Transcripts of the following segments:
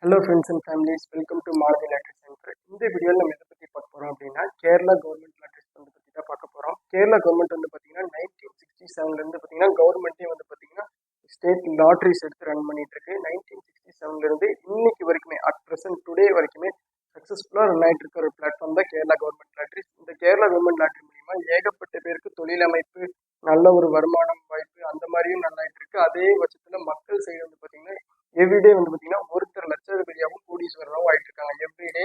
Hello friends and families, welcome to Maruti lottery centre. இந்த வீடியோவில் நம்ம எதை பற்றி பார்க்க போகிறோம் அப்படின்னா, கேரளா கவர்மெண்ட் லாட்டரி வந்து பற்றி தான் பார்க்க போகிறோம். கேரளா கவர்மெண்ட் வந்து பார்த்தீங்கன்னா 1967 பார்த்தீங்கன்னா கவர்மெண்ட்டே வந்து பார்த்தீங்கன்னா ஸ்டேட் லாட்ரிஸ் எடுத்து ரன் பண்ணிட்டு இருக்கு. 1967 இன்னைக்கு வரைக்குமே அட் ப்ரெசென்ட் டுடே வரைக்குமே சக்ஸஸ்ஃபுல்லாக ரன் ஆகிட்டு இருக்க ஒரு பிளாட்ஃபார்ம் தான் கேரளா கவர்மெண்ட் லாட்ரிஸ். இந்த கேரளா கவர்மெண்ட் லாட்ரி மூலிமா ஏகப்பட்ட பேருக்கு தொழில் அமைப்பு, நல்ல ஒரு வருமானம் வாய்ப்பு அந்த மாதிரியும் நல்லாயிட்டு இருக்கு. அதே பட்சத்தில் மக்கள் சைடு வந்து பார்த்தீங்கன்னா எவ்ரிடே வந்து பார்த்தீங்கன்னா ஒருத்தர் லட்சாதிபதியாகவும் கோடீஸ்வரராகவும் ஆகிட்டு இருக்காங்க. எவ்ரிடே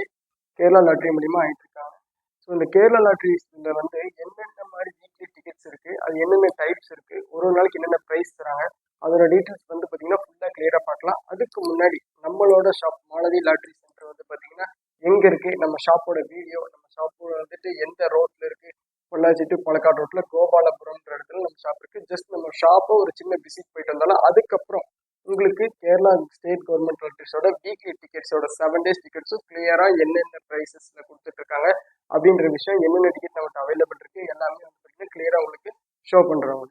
கேரளா லாட்ரி மூலிமா ஆகிட்டு இருக்காங்க. ஸோ இந்த கேரளா லாட்ரிஸ்ல வந்து என்னென்ன மாதிரி வீக்லி டிக்கெட்ஸ் இருக்கு, அது என்னென்ன டைப்ஸ் இருக்கு, ஒரு நாளைக்கு என்னென்ன ப்ரைஸ் தராங்க, அதோட டீட்டெயில்ஸ் வந்து பார்த்தீங்கன்னா ஃபுல்லாக கிளியராக பார்க்கலாம். அதுக்கு முன்னாடி நம்மளோட ஷாப் மாலதி லாட்ரி சென்டர் வந்து பார்த்தீங்கன்னா எங்கே இருக்கு, நம்ம ஷாப்போட வீடியோ, நம்ம ஷாப்போட வந்துட்டு எந்த ரோட்ல இருக்கு, பொள்ளாச்சி டு பாலக்காடு ரோட்ல கோபாலபுரம்ன்ற இடத்துல நம்ம ஷாப் இருக்கு. ஜஸ்ட் நம்ம ஷாப்பை ஒரு சின்ன விசிட் போயிட்டு வந்தாலும் அதுக்கப்புறம் உங்களுக்கு கேரளா ஸ்டேட் கவர்மெண்ட் லாட்டரிஸோட வீக்லி டிக்கெட்ஸோட 7 days டிக்கெட்ஸும் கிளியரா என்னென்ன ப்ரைஸஸ்ல கொடுத்துட்டு இருக்காங்க அப்படின்ற விஷயம், என்னென்ன டிக்கெட் நம்மகிட்ட அவைலபிள் இருக்கு எல்லாமே வந்து பார்த்தீங்கன்னா கிளியரா உங்களுக்கு ஷோ பண்றோம்.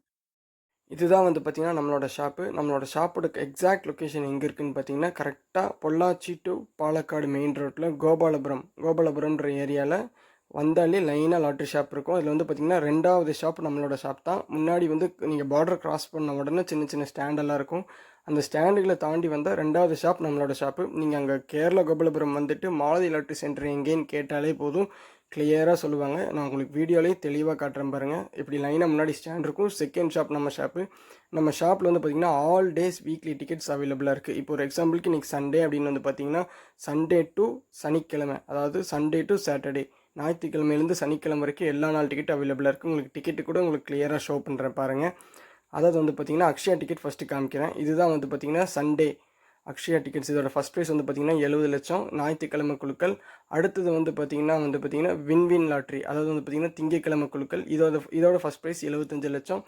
இதுதான் வந்து பார்த்திங்கன்னா நம்மளோட ஷாப்போட எக்ஸாக்ட் லொக்கேஷன் எங்கே இருக்குதுன்னு பார்த்தீங்கன்னா கரெக்டாக பொள்ளாச்சி டு பாலக்காடு மெயின் ரோட்டில் கோபாலபுரம்ன்ற ஏரியாவில் வந்தாலே லைனாக லாட்ரி ஷாப் இருக்கும். அதில் வந்து பார்த்திங்கன்னா 2வது ஷாப் நம்மளோட ஷாப் தான். முன்னாடி வந்து நீங்கள் பார்டர் கிராஸ் பண்ண உடனே சின்ன சின்ன ஸ்டாண்டெல்லாம் இருக்கும். அந்த ஸ்டாண்டுகளை தாண்டி வந்தால் 2வது ஷாப் நம்மளோட ஷாப்பு. நீங்கள் அங்கே கேரளா கோபாலபுரம் வந்துட்டு மாலதி லாட்ரி சென்டர் எங்கேன்னு கேட்டாலே போதும், கிளியராக சொல்லுவாங்க. நான் உங்களுக்கு வீடியோலேயும் தெளிவாக காட்டுறேன் பாருங்கள். இப்படி லைனாக முன்னாடி ஸ்டாண்ட் இருக்கும். செகண்ட் ஷாப் நம்ம ஷாப்பில் வந்து பார்த்திங்கன்னா ஆல் டேஸ் வீக்லி டிக்கெட்ஸ் அவைலபிளாக இருக்குது. இப்போ ஒரு எக்ஸாம்பிளுக்கு இன்றைக்கி சண்டே அப்படின்னு வந்து பார்த்திங்கன்னா சண்டே டு சனிக்கிழமை, அதாவது சண்டே டு சாட்டர்டே, ஞாயிற்றுக்கிழமையிலேருந்து சனிக்கிழமை வரைக்கும் எல்லா நாள் டிக்கெட் அவைலபிளாக இருக்குது. உங்களுக்கு டிக்கெட்டு கூட உங்களுக்கு கிளியராக ஷோ பண்ணுறேன் பாருங்கள். அதாவது வந்து பார்த்திங்கன்னா அக்ஷயா டிக்கெட் ஃபஸ்ட்டு காமிக்கிறேன். இதுதான் வந்து பார்த்திங்கன்னா சண்டே அக்ஷயா டிக்கெட்ஸ். இதோட ஃபஸ்ட் ப்ரைஸ் வந்து பார்த்திங்கன்னா 70 லட்சம் ஞாயிற்றுக்கிழமை குழுக்கள். அடுத்தது வந்து பார்த்திங்கன்னா வின் லாட்ரி, அதாவது வந்து பார்த்திங்கன்னா திங்கக்கிழமை குழுக்கள். இதோட ஃபஸ்ட் ப்ரைஸ் 75 லட்சம்.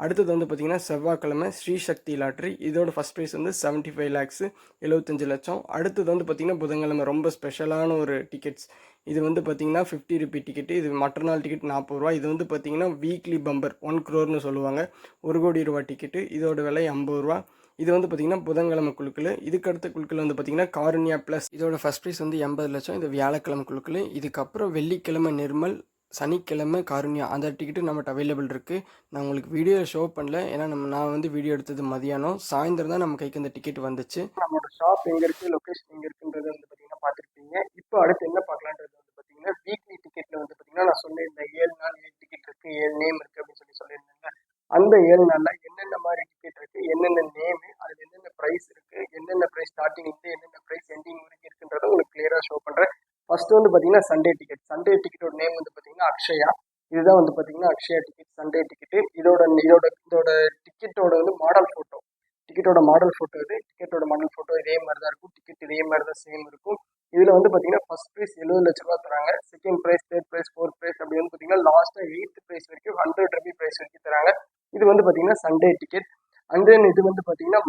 அடுத்தது வந்து பார்த்திங்கன்னா செவ்வாய்க்கிழமை ஸ்ரீசக்தி லாட்ரி. இதோட ஃபஸ்ட் ப்ரைஸ் வந்து 75 lakhs 75 லட்சம். அடுத்தது வந்து பார்த்திங்கன்னா புதன்கிழமை ரொம்ப ஸ்பெஷலான ஒரு டிக்கெட்ஸ். இது வந்து பார்த்திங்கன்னா 50 ரூபி டிக்கெட்டு. இது மற்ற நாள் டிக்கெட் 40 ரூபா. இது வந்து பார்த்திங்கன்னா வீக்லி பம்பர் 1 crore சொல்லுவாங்க, 1 கோடி ரூபா டிக்கெட்டு. இதோட விலை 50 ரூபா. இது வந்து பார்த்திங்கன்னா புதன்கிழமை குழுக்கள். இதுக்கு அடுத்த குழுக்கள் வந்து பார்த்திங்கன்னா காருண்யா ப்ளஸ். இதோட ஃபஸ்ட் ப்ரைஸ் வந்து 80 லட்சம். இது வியாழக்கிழமை குழுக்கள். இதுக்கப்புறம் வெள்ளிக்கிழமை நிர்மல், சனிக்கிழமை காருண்யா. அந்த டிக்கெட்டு நம்மகிட்ட அவைலபிள் இருக்குது. நான் உங்களுக்கு வீடியோ ஷோ பண்ணல, ஏன்னா நான் வந்து வீடியோ எடுத்தது மதியானம். சாயந்தரம் தான் நம்ம கைக்கு அந்த டிக்கெட் வந்துச்சு. நம்மளோட ஷாப் எங்கே இருக்குது, லொக்கேஷன் எங்கே இருக்குன்றது வந்து பார்த்தீங்கன்னா பார்த்துருப்பீங்க. இப்போ அடுத்து என்ன பார்க்கலான்றது வந்து பார்த்தீங்கன்னா வீக்லி டிக்கெட்டில் வந்து பார்த்தீங்கன்னா நான் சொல்லியிருந்தேன் 7 நாள் 7 டிக்கெட் இருக்குது, 7 நேம் இருக்குது அப்படின்னு சொல்லியிருந்தேன். அந்த 7 நாளில் என்னென்ன மாதிரி டிக்கெட் இருக்குது, என்னென்ன நேமு, அதில் என்னென்ன ப்ரைஸ் இருக்குது, என்னென்ன ப்ரைஸ் ஸ்டார்டிங்லேருந்து என்னென்ன ப்ரைஸ் எண்டிங் வரைக்கும் இருக்குன்றதை உங்களுக்கு கிளியராக ஷோ பண்ணுறேன். ஃபர்ஸ்ட் வந்து பார்த்தீங்கன்னா சண்டே டிக்கெட்டோட நேம் வந்து பார்த்தீங்கன்னா அக்ஷயா. இதுதான் வந்து பார்த்தீங்கன்னா அக்ஷயா டிக்கெட் சண்டே டிக்கெட்டு. இதோட இதோட இதோட டிக்கெட்டோட வந்து மாடல் ஃபோட்டோ, டிக்கெட்டோட மாடல் ஃபோட்டோ இதே மாதிரி தான் இருக்கும். டிக்கெட் இதே மாதிரி தான் சேம் இருக்கும். இதில் வந்து பார்த்தீங்கன்னா ஃபர்ஸ்ட் ப்ரைஸ் 70 லட்ச ரூபா தராங்க. Second prize, third prize, fourth price அப்படி வந்து பார்த்தீங்கன்னா லாஸ்ட்டாக 8th ப்ரைஸ் வரைக்கும் 100 ரூபி ப்ரைஸ் வரைக்கும் தராங்க. இது வந்து பார்த்தீங்கன்னா சண்டே டிக்கெட். அண்ட் தென் இது வந்து பார்த்தீங்கன்னா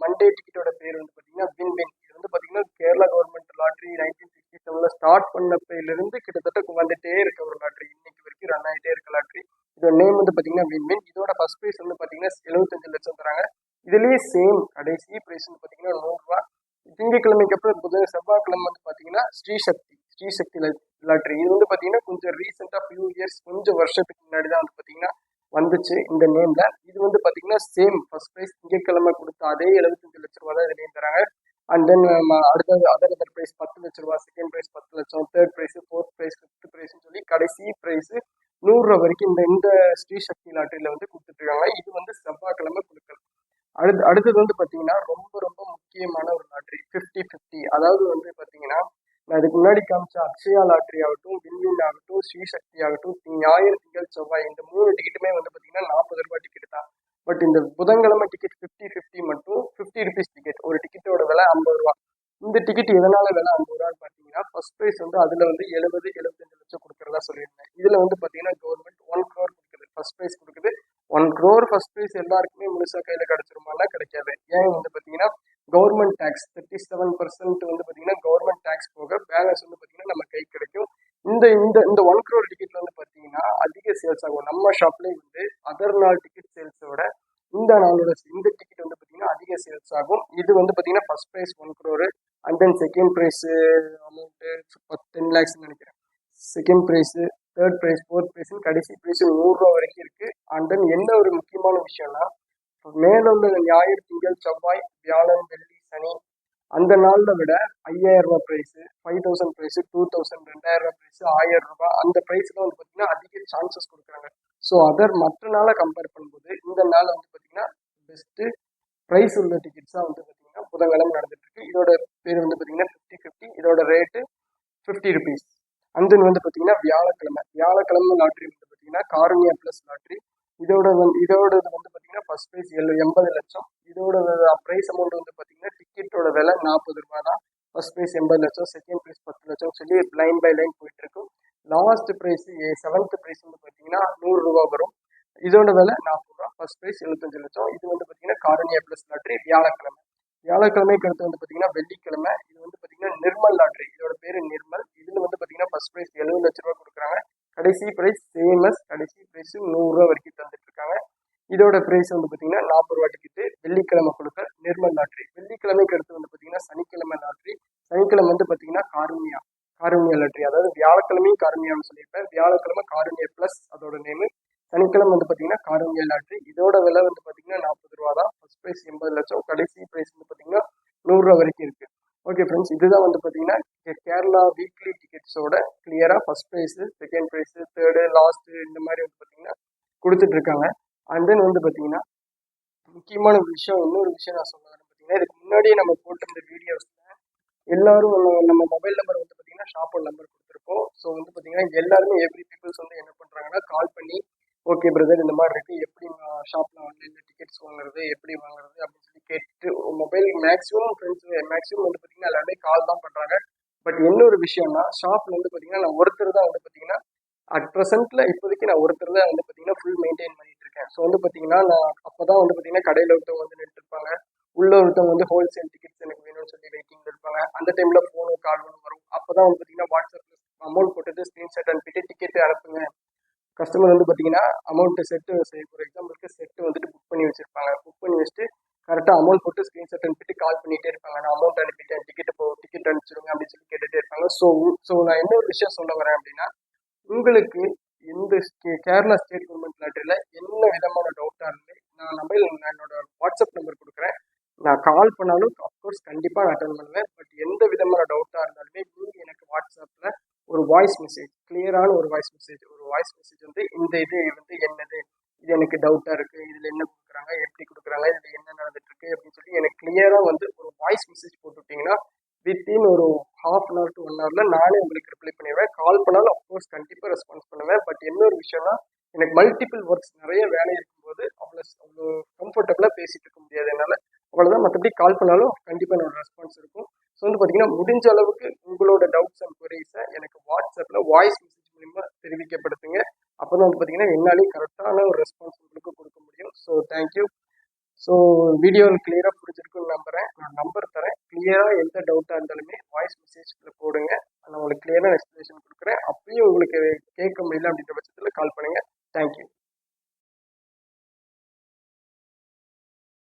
மண்டே டிக்கெட்டோட பேர் வந்து பார்த்தீங்கன்னா வின். இது வந்து பார்த்தீங்கன்னா கேரளா கவர்மெண்ட் லாட்ரி 1967 ஸ்டார்ட் பண்ணப்பையிலிருந்து கிட்டத்தட்ட வந்துட்டே இருக்க ஒரு லாட்ரி, இன்னைக்கு வரைக்கும் ரன் ஆகிட்டே இருக்க லாட்ரி. இதோட நேம் வந்து பார்த்தீங்கன்னா வின். இதோட ஃபர்ஸ்ட் ப்ரைஸ் வந்து பார்த்தீங்கன்னா 75 லட்சம் தராங்க. இதுலேயே சேம் கடைசி ப்ரைஸ் வந்து பார்த்தீங்கன்னா 100 ரூபா. திங்கக்கிழமைக்கு அப்புறம் செவ்வாய்க்கிழமை வந்து பார்த்தீங்கன்னா ஸ்ரீசக்தி லாட்ரி. இது வந்து பார்த்தீங்கன்னா கொஞ்சம் ரீசெண்டாக ஃபியூ இயர்ஸ், கொஞ்சம் வருஷத்துக்கு முன்னாடி தான் வந்து பார்த்தீங்கன்னா வந்துச்சு இந்த நேம்ல. இது வந்து பார்த்தீங்கன்னா சேம் ஃபர்ஸ்ட் ப்ரைஸ் திங்கக்கிழமை கொடுத்த அதே 75 லட்ச ரூபா தான் இதுலேயும் தராங்க. அண்ட் தென் அடுத்தது அதர் ப்ரைஸ் 10 லட்ச ரூபா, செகண்ட் ப்ரைஸ் 10 லட்சம், third prize, fourth prize, fifth ப்ரைஸ்ன்னு சொல்லி கடைசி ப்ரைஸ் 100 ரூபா வரைக்கும் இந்த ஸ்ரீசக்தி லாட்டரியில வந்து கொடுத்துட்டு இருக்காங்க. இது வந்து செவ்வாய்க்கிழமை கொடுக்கல். அடுத்தது வந்து பார்த்தீங்கன்னா ரொம்ப ரொம்ப முக்கியமான ஒரு லாட்ரி 50-50. அதாவது வந்து பார்த்தீங்கன்னா நான் இதுக்கு முன்னாடி காமிச்ச அக்ஷயா லாட்ரி ஆகட்டும், வின் ஆகட்டும், ஸ்ரீசக்தி ஆகட்டும், ஞாயிறு திங்கள் செவ்வாய் இந்த 3 டிக்கெட்டுமே வந்து பார்த்தீங்கன்னா 40 ரூபாய் டிக்கெட் தான். பட் இந்த புதன்கிழமை டிக்கெட் 50-50 மட்டும் 50 ருபீஸ் டிக்கெட். ஒரு டிக்கெட்டோட விலை 50 ரூபா. இந்த டிக்கெட் எதனால விலை 50 ரூபான்னு பார்த்தீங்கன்னா ஃபர்ஸ்ட் ப்ரைஸ் வந்து அதில் வந்து 75 லட்சம் கொடுக்குறதா சொல்லியிருந்தேன். இதில் வந்து பார்த்தீங்கன்னா கவர்மெண்ட் 1 crore கொடுக்குது, ஃபர்ஸ்ட் ப்ரைஸ் கொடுக்குது. 1 crore ஃபர்ஸ்ட் ப்ரைஸ் எல்லாருக்குமே முழுசாக கையில் கிடச்சிருமானா கிடைக்காது. ஏன் வந்து பார்த்தீங்கன்னா கவர்மெண்ட் டேக்ஸ் 37% வந்து பார்த்தீங்கன்னா கவர்மெண்ட் டேக்ஸ் போக பேலன்ஸ் வந்து பார்த்தீங்கன்னா நம்ம கை கிடைக்கும். இந்த இந்த இந்த 1 crore டிக்கெட்ல வந்து பார்த்தீங்கன்னா அதிக சேல்ஸ் ஆகும். நம்ம ஷாப்லேயே வந்து அதர் நாள் டிக்கெட் சேல்ஸோட இந்த டிக்கெட் வந்து பார்த்தீங்கன்னா அதிக சேல்ஸ் ஆகும். இது வந்து பார்த்தீங்கன்னா first prize 1 crore. And then second prize amount 10 லேக்ஸ்ன்னு நினைக்கிறேன். Second prize, third prize, fourth ப்ரைஸுன்னு கடைசி ப்ரைஸு ரூ. 100 வரைக்கும் இருக்குது. அண்ட் தென் என்ன ஒரு முக்கியமான விஷயம்னா, மேலே உள்ள ஞாயிறு, திங்கள், செவ்வாய், வியாழன், வெள்ளி, சனி அந்த நாளில் விட 5000 ரூபா ப்ரைஸு, 5000 ப்ரைஸு, 2000, 2000 ப்ரைஸு, 1000 ரூபாய் அந்த ப்ரைஸ்லாம் வந்து பார்த்தீங்கன்னா அதிக சான்சஸ் கொடுக்குறாங்க. ஸோ மற்ற நாளை கம்பேர் பண்ணும்போது இந்த நாள் வந்து பார்த்தீங்கன்னா பெஸ்ட்டு ப்ரைஸ் உள்ள டிக்கெட்ஸாக வந்து பார்த்தீங்கன்னா புதன்கிழமை நடந்துட்டு இருக்கு. இதோட பேர் வந்து பார்த்தீங்கன்னா 50-50, இதோட ரேட்டு 50 ருபீஸ். அண்ட் தென் வந்து பார்த்தீங்கன்னா வியாழக்கிழமை லாட்ரி வந்து பார்த்தீங்கன்னா காருண்யா ப்ளஸ் லாட்ரி. இதோடது வந்து பார்த்தீங்கன்னா ஃபர்ஸ்ட் ப்ரைஸ் 80 லட்சம். இதோட ப்ரைஸ் அமௌண்ட் வந்து பார்த்தீங்கன்னா டிக்கெட்டோட விலை 40 ரூபா தான். ஃபர்ஸ்ட் ப்ரைஸ் 80 லட்சம், செகண்ட் ப்ரைஸ் 10 லட்சம் சொல்லி லைன் பை லைன் போயிட்டு இருக்கும். லாஸ்ட் ப்ரைஸ் 7th ப்ரைஸ் வந்து பார்த்தீங்கன்னா 100 ரூபா வரும். இதோட விலை 40 ரூபா. ஃபர்ஸ்ட் ப்ரைஸ் 75 லட்சம். இது வந்து பார்த்தீங்கன்னா காருண்யா ப்ளஸ் லாட்ரி வியாழக்கிழமைக்கு அடுத்து வந்து பார்த்தீங்கன்னா வெள்ளிக்கிழமை. இது வந்து பார்த்தீங்கன்னா நிர்மல் லாட்ரி. இதோட பேர் நிர்மல். இதில் வந்து பார்த்தீங்கன்னா ஃபர்ஸ்ட் ப்ரைஸ் 70 லட்ச ரூபா கொடுக்குறாங்க. கடைசி ப்ரைஸ் சேமஸ். கடைசி ப்ரைஸ் 100 ரூபா வரைக்கும் தந்துட்டு இருக்காங்க. இதோட ப்ரைஸ் வந்து பார்த்தீங்கன்னா 40 ரூபா டிக்கெட்டு. வெள்ளிக்கிழமை கொடுக்க நிர்மல் லாட்ரி. வெள்ளிக்கிழமைக்கு அடுத்து வந்து பார்த்தீங்கன்னா சனிக்கிழமை லாட்ரி. சனிக்கிழமை வந்து பார்த்தீங்கன்னா காருண்யா லாட்ரி. அதாவது வியாழக்கிழமையும் காருண்யான்னு சொல்லியிருப்பேன். வியாழக்கிழமை காருண்யா ப்ளஸ் அதோட நேமு. சனிக்கிழமை வந்து பார்த்தீங்கன்னா காருண்யா லாட்ரி. இதோட விலை வந்து பார்த்தீங்கன்னா 40 ரூபா தான். ஃபர்ஸ்ட் ப்ரைஸ் 80 லட்சம். கடைசி ப்ரைஸ் வந்து பார்த்தீங்கன்னா 100 ரூபா வரைக்கும் இருக்கு. ஓகே ஃப்ரெண்ட்ஸ், இதுதான் வந்து பார்த்தீங்கன்னா கேரளா வீக்லி டிக்கெட்ஸோட கிளியராக first prize, second prize, third, last இந்த மாதிரி வந்து பார்த்தீங்கன்னா கொடுத்துட்டு இருக்காங்க. அண்ட் தென் வந்து பார்த்தீங்கன்னா முக்கியமான இன்னொரு விஷயம் நான் சொல்ல வரேன் பார்த்தீங்கன்னா, இதுக்கு முன்னாடியே நம்ம போட்டிருந்த வீடியோஸில் எல்லாரும் நம்ம மொபைல் நம்பர் வந்து பார்த்தீங்கன்னா ஷாப்போட நம்பர் கொடுத்துருக்கோம். ஸோ வந்து பார்த்தீங்கன்னா எல்லாருமே எவ்ரி பீப்புள்ஸ் வந்து என்ன பண்ணுறாங்கன்னா கால் பண்ணி ஓகே பிரதர் இந்த மாதிரி இருக்குது, எப்படி ஷாப்பில் ஆன்லைனில் டிக்கெட்ஸ் வாங்குறது, எப்படி வாங்குறது அப்படின்னு சொல்லி கேட்டு மொபைல் மேக்ஸிமம் வந்து பார்த்தீங்கன்னா எல்லாருமே கால் தான் பண்ணுறாங்க. பட் என்ன ஒரு விஷயம்னா ஷாப்பில் வந்து பார்த்தீங்கன்னா நான் ஒருத்தர் தான் வந்து பார்த்தீங்கன்னா அட் ப்ரெசென்ட்டில் இப்போதைக்கு நான் ஒருத்தர் தான் வந்து பார்த்தீங்கன்னா ஃபுல் மெயின்டைன் பண்ணிட்டு இருக்கேன். ஸோ வந்து பார்த்தீங்கன்னா நான் அப்போ தான் வந்து பார்த்தீங்கன்னா கடையில் ஒருத்தவங்க வந்து நின்றுருப்பாங்க, உள்ள ஒருத்தவங்க வந்து ஹோல்சேல் டிக்கெட்ஸ் எனக்கு வேணும்னு சொல்லி வெயிட்டிங்கில் இருப்பாங்க. அந்த டைமில் ஃபோனு கால் வரும். அப்போ தான் வந்து பார்த்தீங்கன்னா வாட்ஸ்அப்பில் அமௌண்ட் போட்டுட்டு ஸ்க்ரீன்ஷாட் அனுப்பிட்டு டிக்கெட்டு அனுப்புங்க. கஸ்டமர் வந்து பார்த்தீங்கன்னா அமௌண்ட்டு செட்டு ஃபார் எக்ஸாம்பிளுக்கு செட்டு வந்துட்டு புக் பண்ணி வச்சுருப்பாங்க. புக் பண்ணி வச்சுட்டு கரெக்டாக அமௌண்ட் போட்டு ஸ்க்ரீன்ஷாட் அனுப்பிட்டு கால் பண்ணிகிட்டே இருப்பாங்க. நான் அமௌண்ட் அனுப்பிட்டேன், டிக்கெட் அனுப்பிச்சிடுங்க அப்படின்னு சொல்லி கேட்டுகிட்டே இருப்பாங்க. ஸோ நான் என்ன ஒரு விஷயம் சொல்ல வரேன் அப்படின்னா, உங்களுக்கு இந்த கேரளா ஸ்டேட் கவர்மெண்ட் லாட்டரியில் என்ன விதமான டவுட்டாக இருந்தாலும் நான் என்னோட வாட்ஸ்அப் நம்பர் கொடுக்குறேன். நான் கால் பண்ணாலும் அஃப்கோர்ஸ் கண்டிப்பாக நான் அட்டன் பண்ணுவேன். பட் எந்த விதமான டவுட்டாக இருந்தாலுமே நீங்கள் எனக்கு வாட்ஸ்அப்பில் ஒரு வாய்ஸ் மெசேஜ், கிளியரான ஒரு வாய்ஸ் மெசேஜ் வந்து இந்த இது வந்து என்னது, இது எனக்கு டவுட்டாக இருக்குது, இதில் என்ன கொடுக்குறாங்க, எப்படி கொடுக்குறாங்க, இதில் என்ன நடந்துட்டுருக்கு அப்படின்னு சொல்லி எனக்கு கிளியராக வந்து ஒரு வாய்ஸ் மெசேஜ் போட்டுவிட்டிங்கன்னா வித்தின் ஒரு ½ hour to 1 hour நானே உங்களுக்கு ரிப்ளை பண்ணிடுவேன். கால் பண்ணாலும் அஃப்கோர்ஸ் கண்டிப்பாக ரெஸ்பான்ஸ் பண்ணுவேன். பட் என்ன ஒரு விஷயம்னா எனக்கு மல்டிபிள் ஒர்க்ஸ் நிறைய வேலை இருக்கும்போது அவ்வளோ கம்ஃபர்டபுளாக பேசிகிட்டு இருக்க முடியாது என்னால். அவ்வளோதான். மற்றபடி கால் பண்ணாலும் கண்டிப்பாக என்னோட ரெஸ்பான்ஸ் இருக்கும். ஸோ வந்து பார்த்தீங்கன்னா முடிஞ்ச அளவுக்கு உங்களோட டவுட்ஸ் அண்ட் குவரிஸை எனக்கு வாட்ஸ்அப்பில் வாய்ஸ் மெசேஜ் மூலிமா தெரிவிக்கப்படுத்துங்க. அப்போ தான் வந்து பார்த்தீங்கன்னா என்னாலையும் கரெக்டான ஒரு ரெஸ்பான்ஸ் உங்களுக்கு கொடுக்க முடியும். So thank you. ஸோ வீடியோவில் கிளியராக புரிஞ்சிருக்குன்னு நம்புகிறேன். நான் நம்பர் தரேன். கிளியராக எந்த டவுட்டாக இருந்தாலுமே வாய்ஸ் மெசேஜில் போடுங்க. நான் உங்களுக்கு கிளியராக எக்ஸ்ப்ளனேஷன் கொடுக்குறேன். அப்பயும் உங்களுக்கு கேட்க முடியல அப்படின்ற பட்சத்தில் கால் பண்ணுங்கள்.